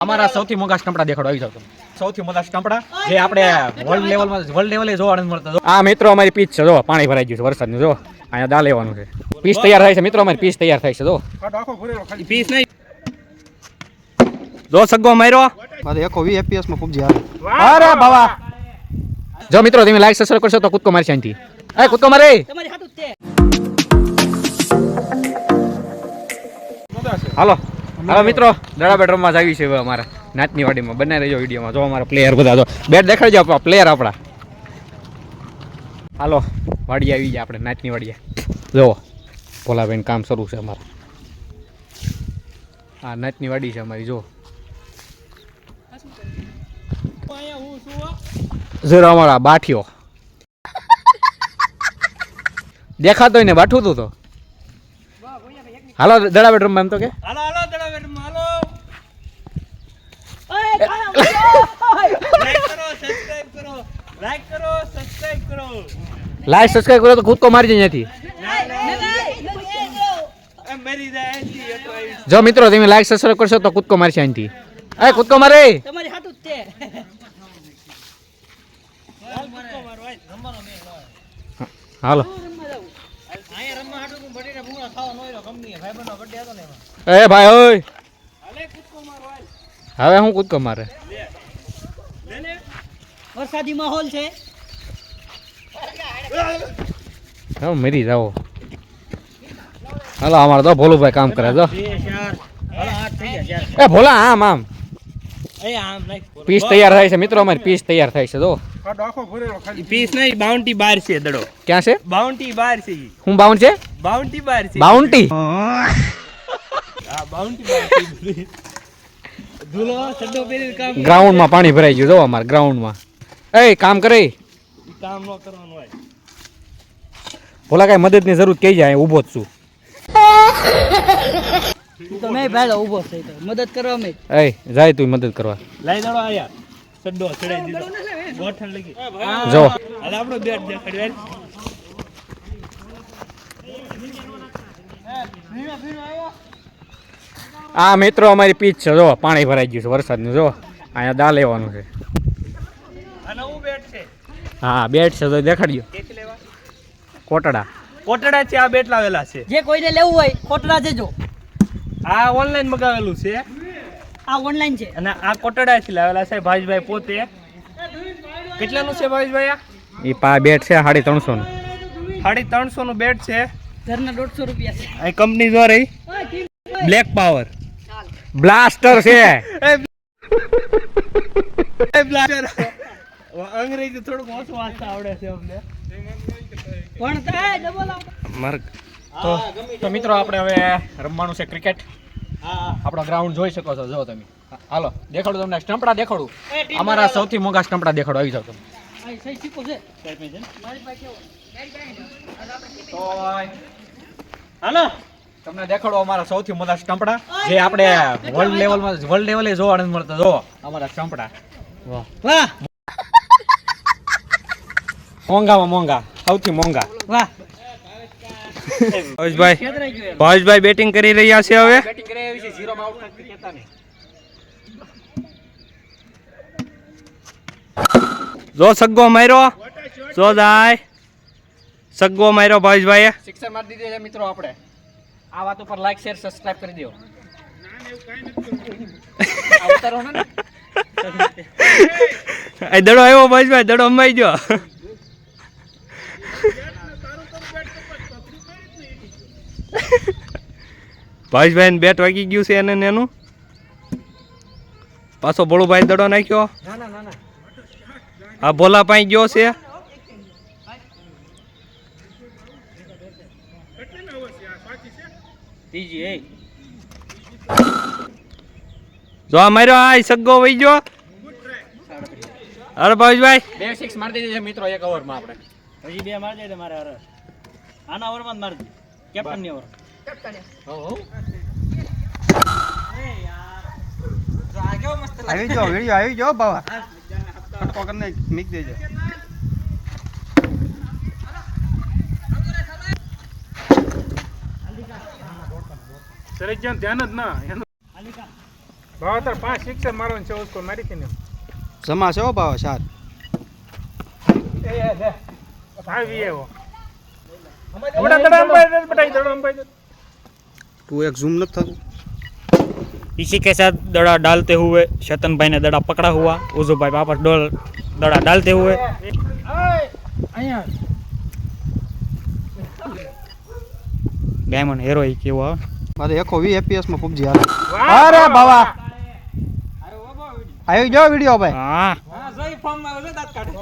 અમારા સૌથી મોંઘા સ્ટમ્પડા દેખાડો આવી જાવ તમે. સૌથી મોટા સ્ટમ્પડા જે આપણે વર્લ્ડ લેવલે જોવા નથી મળતા. આ મિત્રો અમારી પીચ છે, જો પાણી ભરાઈ ગયું છે વરસાદનું. જો અહીંયા દા લેવાનું છે, પીસ તૈયાર થાય છે મિત્રો. અમારી પીસ તૈયાર થાય છે. જો પીસ નહીં, જો સગ્ગો માર્યો. મારે 120 fps માં PUBG હાલે. અરે બાવા, જો મિત્રો તમે લાઈક સબસ્ક્રાઇબ કરશો તો કૂદકો મારશે અહીંથી. એ કૂદકો મારે તમારી હાટું છે. હાલો હાલો મિત્રો, દડા બેટ રમવા આવી છે અમારા નાચની વાડીમાં. બનાવી રહેજો વિડીયોમાં. જો અમારા પ્લેયર બધા, જો બેટ દેખાડી જાવ પ્લેયર આપણા. હાલો વાડી આવી જાય આપણે, નાચની વાડીએ. જો ભોલાભાઈ કામ શરૂ છે અમારે. હા નાચની વાડી છે અમારી. જો જરા અમારા બાઠિયો દેખાતો ને બાઠું તું તો. હાલો દડા બેટ રમવા એમ તો કે. હાલો હાલો દડા બેટ રમવા હાલો. લાઈક સબસ્ક્રાઇબ કરો તો કૂદકો મારી જાય ત્યાંથી. જો મિત્રો તમે લાઈક સબસ્ક્રાઇબ કરશો તો કૂદકો મારશે અહીંથી. એ કૂદકો મારે તમારી હાટું જ છે. હાલો એ ભાઈ ઓય, હવે હું કૂદકો મારે. વરસાદી માહોલ છે. મરી જાઓ. હાલો અમારે તો ભોલુભાઈ કામ કરે. જો એ ભોલા આમ આમ પીસ તૈયાર થાય છે મિત્રો. અમારી પીસ તૈયાર થાય છે. જો પીસ નહીં, બાઉન્ટી બાર છે દડો. ક્યાં છે? બાઉન્ટી બાર છે. હું બાઉન્ટ છે? બાઉન્ટી બાર છે. બાઉન્ટી હા બાઉન્ટી બાર છે. ધૂલો સડો પેરી કામ. ગ્રાઉન્ડમાં પાણી ભરાઈ ગયું. જો અમારે ગ્રાઉન્ડમાં. એ કામ કરે, કામ ન કરવાનું હોય. ભોલા કઈ મદદની જરૂર કઈ જાય, ઊભો જ છું. તો મેં ભાઈ ઊભો થઈ તો મદદ કરવા મેં. એ જાય તું મદદ કરવા. લઈ દડો આયા સડો ચડાઈ દીધો ગોઠણ લગી. જો હાલ આપણો બેટ દેખાડ્યો. આ મિત્રો અમારી પીચ છે. જો પાણી ભરાઈ ગયું છે વરસાદનું. જો અહીંયા દા લેવાનું છે. આ નવું બેટ છે. હા બેટ છે તો દેખાડજો. કેથી લેવા? કોટડા. કોટડા છે. આ બેટ લાવેલા છે. જે કોઈને લેવું હોય કોટડા જજો. આ ઓનલાઈન મગાવેલું છે આ ઓનલાઈન છે. અને આ કોટડાથી લાવેલા છે ભાઈભાઈ પોતે. કેટલાનું છે ભાઈભાઈ? એ બેટ છે 350 નું. 350 નું બેટ છે. ઘરના 150 રૂપિયા છે. આ કંપની દ્વારા બ્લેક પાવર બ્લાસ્ટર છે. અંગ્રેજી થોડુંક ઓછું વાંચતા આવડે છે અમને પણ થાય ડબલ માર્ક. તો મિત્રો આપણે હવે રમવાનું છે ક્રિકેટ. આપણો ગ્રાઉન્ડ જોઈ શકો છો. જો તમે હાલો દેખાડું તમને સ્ટમ્પડા દેખાડું. અમારા સૌથી મોંઘા સ્ટમ્પડા દેખાડો આવી જાવ તમે. સહી શીખો છે. તો હાલો તમને દેખાડો અમારા સૌથી મોટા સ્ટમ્પડા જે આપણે વર્લ્ડ લેવલે જોવા નથી મળતા. જો અમારા સ્ટમ્પડા. વાહ વાહ મોંઘામાં મોંઘા, સૌથી મોંઘા. વાહ ભાવેશભાઈ બેટિંગ કરી રહ્યા છે હવે. બેટિંગ કરે એવી છે, 0 માં આઉટ નથી કહેતા ને. જો સગ્ગો માર્યો. જો જાય સગ્ગો માર્યો ભાવેશભાઈએ. સિક્સર મારી દીધી છે મિત્રો. આપણે આ વાત ઉપર લાઈક શેર સબસ્ક્રાઇબ કરી દો. ઉતારો ને આ દડો આવ્યો ભાવેશભાઈ, દડો અંબાઈ ગયો. ભાવેશભાઈ બેટ વાગી ગયું છે એને એનું. પાછો બોલુભાઈ દડો નાખ્યો. આ ભોલા પાઈ ગયો છે. જો આ માર્યો. આ સગ્ગો વહી ગયો. અરે ભાવેશભાઈ 2 સિક્સ મારી દીધી છે મિત્રો એક ઓવરમાં. આપણે હજી 2 માર દે મારે. અરે આના ઓવરમાં માર દે. કેપ્ટન ની ઓવર. આવી જાઓ વિડિયો આવી જાઓ બાવા. કટકો કરીને મિક દેજો. સરેજ ધ્યાન જ ના. ભાવતર 5 સિક્સર મારવાનું છે उसको મારી કે ને જમા છે હો બાવા 7 આવી એવો મોટા દડા અંબાઈ બટાઈ દડા અંબાઈ તું એક ઝૂમ નથી થતું इसी के साथ दड़ा डालते हुए शतन भाई ने दड़ा पकड़ा हुआ उजू भाई वापस दड़ा डालते हुए डायमंड हीरो ही केવો આવે મારે 120 fps માં PUBG હાલે અરે બાવા આવી જો વિડિયો ભાઈ હા હા જોઈ ફોર્મ માં દાંત કાઢે